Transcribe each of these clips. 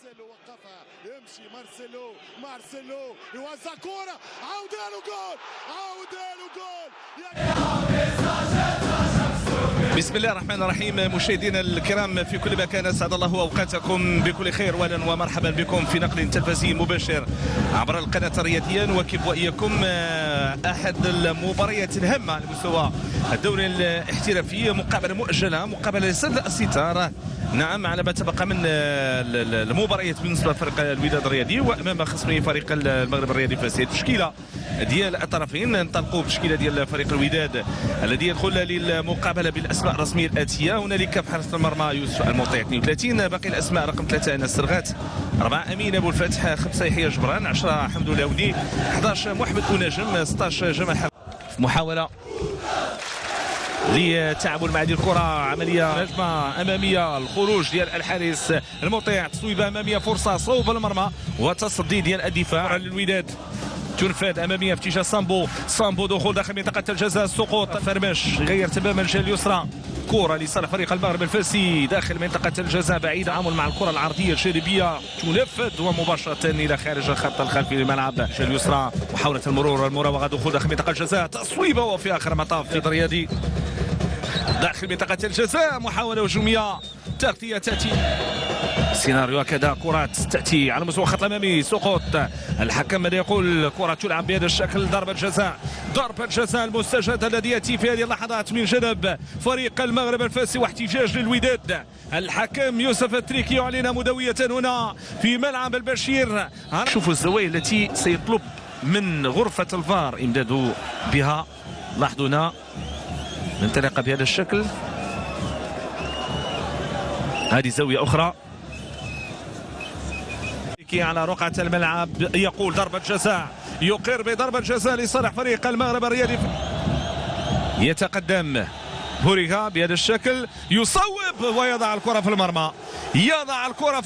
مارسيلو وقفها، يمشي مارسيلو يوزع كرة، عودة له جول، بسم الله الرحمن الرحيم. مشاهدينا الكرام في كل مكان، اسعد الله اوقاتكم بكل خير، واهلا ومرحبا بكم في نقل تلفزيوني مباشر عبر القناه الرياضيه. نواكب واياكم احد المباريات الهامه على مستوى الدوري الاحترافي، مقابله مؤجله، مقابله سد الستاره، نعم، على ما تبقى من المباريات بالنسبه لفريق الوداد الرياضي وامام خصمه فريق المغرب الرياضي فاسد. تشكيله ديال الطرفين، ننطلقوا بتشكيله ديال فريق الوداد الذي يدخل للمقابله بالاسماء الرسميه الاتيه. هنالك في حراسه المرمى يوسف المطيع 32، باقي الاسماء رقم 3 انس سرغات، 4 امين ابو الفتح، 5 يحيى جبران، 10 حمد اللاوني، 11 محمد بونجم، 16 جمال حب. محاوله للتعامل مع هذه الكره، عمليه هجمه اماميه، الخروج ديال الحارس المطيع، تصويبه اماميه، فرصه صوب المرمى وتصدي ديال الدفاع للوداد. تنفذ اماميه في اتجاه سامبو دخول داخل منطقه الجزاء، السقوط، فرمش غير تماما الجهه اليسرى، كره لصالح فريق المغرب الفاسي داخل منطقه الجزاء، بعيد تعامل مع الكره العرضيه الجانبيه، تنفذ ومباشره الى خارج الخط الخلفي للملعب. الجهه اليسرى، محاوله المراوغه، دخول داخل منطقه الجزاء، تصويبه، وفي اخر مطاف في الرياضي داخل منطقه الجزاء، محاوله هجوميه، تغطيه تاتي، سيناريو هكذا، كرات تاتي على مستوى الخط الامامي، سقوط، الحكم ماذا يقول؟ كره تلعب بهذا الشكل، ضربه جزاء المستجد الذي ياتي في هذه اللحظات من جانب فريق المغرب الفاسي، واحتجاج للوداد. الحكم يوسف التريكي يعلن مدويه هنا في ملعب البشير. شوفوا الزوايا التي سيطلب من غرفه الفار امداد بها. لاحظوا هنا ننطلق بهذا الشكل، هذه زاويه اخرى على رقعة الملعب، يقول ضربة جزاء، يقر بضربة جزاء لصالح فريق المغرب الرياضي. يتقدم بوريغا بهذا الشكل، يصوب ويضع الكرة في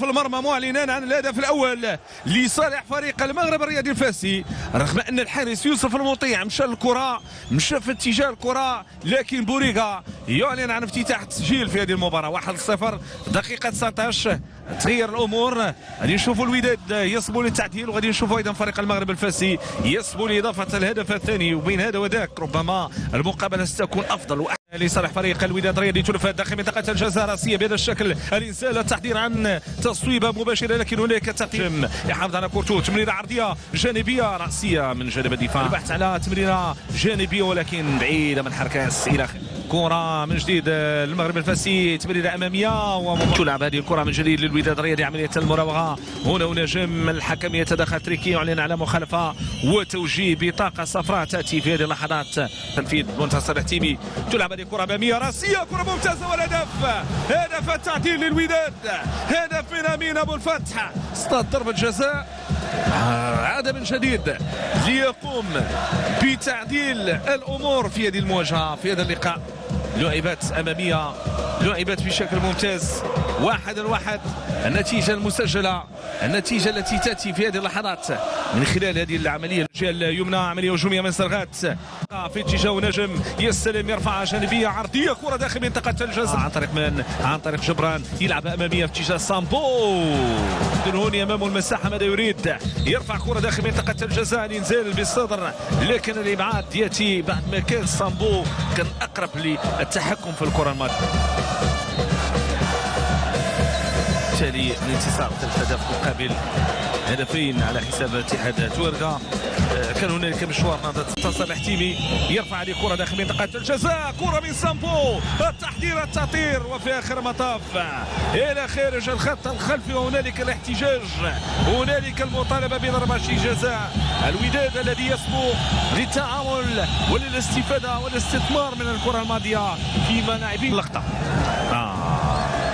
المرمى، معلنا عن الهدف الأول لصالح فريق المغرب الرياضي الفاسي، رغم أن الحارس يوسف المطيع مشى في اتجاه الكرة، لكن بوريغا يعلن عن افتتاح التسجيل في هذه المباراة. 1-0 دقيقة 19، تغير الامور، غادي نشوفوا الوداد يصبوا للتعديل، وغادي نشوفوا ايضا فريق المغرب الفاسي يصبوا لاضافه الهدف الثاني، وبين هذا وذاك ربما المقابله ستكون افضل لصالح فريق الوداد الرياضي. تنفذ داخل منطقه الجزاء راسيه بهذا الشكل، الانزال، التحضير عن تصويبه مباشره، لكن هناك تقديم يحافظ على كورتو، تمريره عرضيه جانبيه راسيه من جانب الدفاع، البحث على تمريره جانبيه ولكن بعيده من حركاس الى اخره. كرة من جديد المغرب الفاسي، تمريرة أمامية، تلعب هذه الكرة من جديد للوداد الرياضي، عملية المراوغة هنا ونجم، الحكم يتدخل، تريكي يعلن على مخالفة وتوجيه بطاقة صفراء تأتي في هذه اللحظات. تنفيذ منتصر الحتيمي، تلعب هذه الكرة أمامية راسية، كرة ممتازة، والهدف، هدف التعديل للوداد، هدف من أمين أبو الفتح، اصطاد ضربة جزاء، عاد من جديد ليقوم بتعديل الأمور في هذه المواجهة، في هذا اللقاء. لعبات أمامية، لعبات بشكل ممتاز، 1-1 النتيجة المسجلة، النتيجة التي تأتي في هذه اللحظات من خلال هذه العملية. الجهة اليمنى، عملية هجومية من سرغات في اتجاه نجم، يستلم، يرفع جانبية عرضية، كرة داخل منطقة الجزاء عن طريق جبران، يلعب أمامية في اتجاه سامبو، هوني أمامه المساحة، ماذا يريد؟ يرفع كرة داخل منطقة الجزاء، ينزل بالصدر، لكن الإبعاد يأتي بعد ما كان سامبو كان أقرب للتحكم في الكرة الماضية. بالتالي الانتصار 3 أهداف مقابل هدفين على حساب اتحاد تورغا. كان هنالك مشوار نهضة منتصر الحتيمي، يرفع هذه الكرة داخل منطقة الجزاء، كرة من سامبو، التحضير، التأطير، وفي آخر مطاف إلى خارج الخط الخلفي، وهنالك الاحتجاج، هنالك المطالبة بضربة جزاء. الوداد الذي يسبق للتعامل وللاستفادة والاستثمار من الكرة الماضية في ملاعبين اللقطة.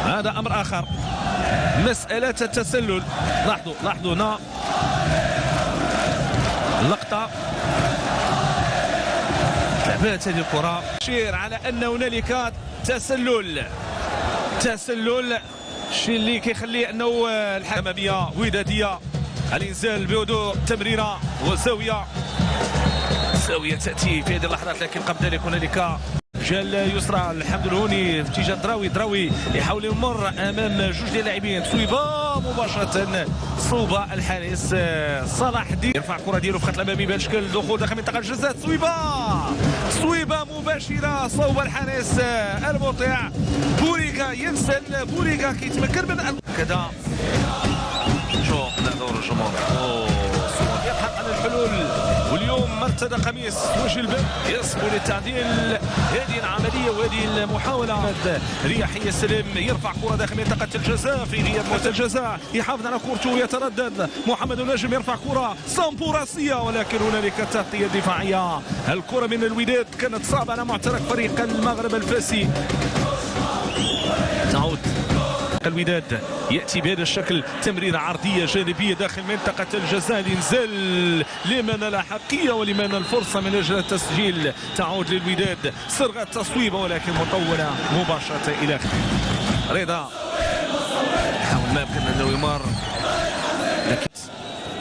هذا أمر آخر، مسألة التسلل. لاحظوا هنا اللقطة، لعبات هذه الكرة، شير على أن هنالك تسلل، الشيء اللي كيخلي أنه الأمامية ودادية، الإنزال بهدوء، تمريرة وزاوية تأتي في هذه اللحظات، لكن قبل ذلك هنالك الجهه اليسرى الحمد الهوني في اتجاه دراوي يحاول يمر امام جوج ديال اللاعبين تصويبه مباشره صوبه الحارس صلاح الدين يرفع الكره ديالو في خط الامامي بهذا الشكل دخول داخل منطقه الجزاء تصويبه مباشره صوب الحارس المطيع بوريكا ينسل بوريكا كيتمكن من كذا شوف دور الجمهور يبحث عن الحلول واليوم مرتدى قميص وجه الباب يصبو للتعديل. هذه العمليه وهذه المحاوله رياحي السلم يرفع كره داخل منطقه الجزاء في غياب منطقه الجزاء يحافظ على كورته يتردد محمد النجم يرفع كره صامبو راسيه ولكن هنالك تغطيه دفاعيه. الكره من الوداد كانت صعبه على معترك فريق المغرب الفاسي. تعود الوداد ياتي بهذا الشكل تمريره عرضيه جانبيه داخل منطقه الجزاء لنزل لمن الحقيه ولمن الفرصه من اجل التسجيل. تعود للوداد صرغه تصويبه ولكن مطوله مباشره الى رضا يحاول ما يمكن انه يمر لكن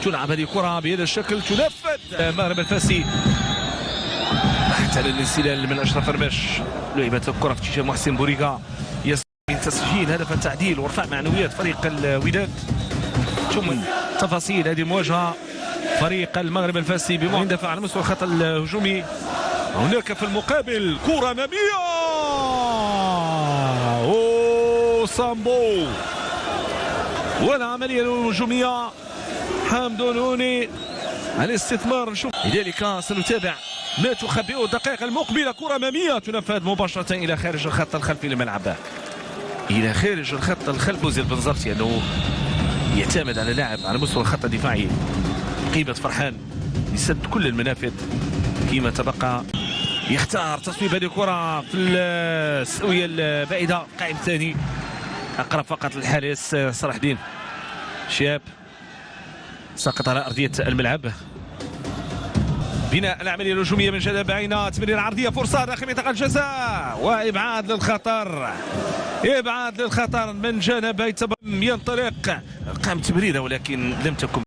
تلعب هذه الكره بهذا الشكل تنفذ المغرب الفاسي احتل الانسلال من اشرف رمش لعبت الكره في اتجاه محسن بوريكا تسجيل هدف التعديل ورفع معنويات فريق الوداد. ثم تفاصيل هذه المواجهه فريق المغرب الفاسي يندفع على مستوى الخط الهجومي. هناك في المقابل كره اماميه سامبو والعمليه الهجوميه حمد الهوني الاستثمار. نشوف لذلك سنتابع ما تخبئه الدقائق المقبله. كره اماميه تنفذ مباشره الى خارج الخط الخلفي للملعب الى خارج الخط الخلفي. وزير بنزرتي انه يعتمد على لاعب على مستوى الخط الدفاعي قيمه فرحان يسد كل المنافذ كما تبقى يختار تصويب هذه الكره في السويه البعيده قائم ثاني اقرب فقط للحارس صلاح الدين شاب سقط على ارضيه الملعب. بناء العمليه الهجوميه من جانب بعينه تمرير عرضيه فرصه داخل منطقه الجزاء وابعاد للخطر ابعاد للخطر من جانب ينطلق قام تمريره ولكن لم تكن